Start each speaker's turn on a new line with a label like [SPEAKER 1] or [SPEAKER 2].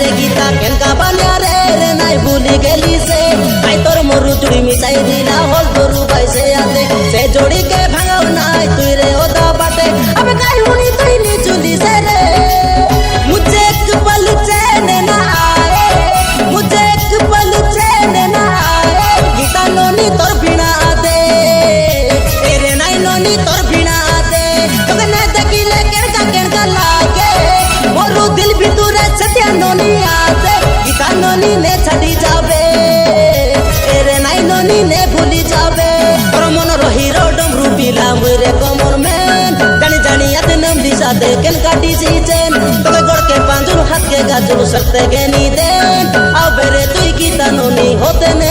[SPEAKER 1] रे गीता केनका बान्या रे नाई भूली गेली से आई तोर मोरू चुड़ी मिसाई दिला होल गोरू भाई से आते से जोड़ी के भांगाव नाई तुई रे ओदा बाटे अब काई हुनी तुई नी चुली से रे मुझे एक पल चैन ना आए मुझे एक पल चैन ना आए गीता नोनी तोर बिना आते तेरे नाई नोनी तोर बिना आते तो ने देखिले केनका लागे मोरू दिल भी दूरे सत्या नोनी आते गीता नोनी ने छड़ी जावे तेरे नाई नोनी ने भूली जावे और मन हीरो डमरू पिला मुरे कमर में जानी जानी आते नम दिशा दे केन काटी सी चैन तोके गोड़ के पांजुर हाथ के गाजुर सकते के नी देन अब रे तुई गीता नोनी होते ने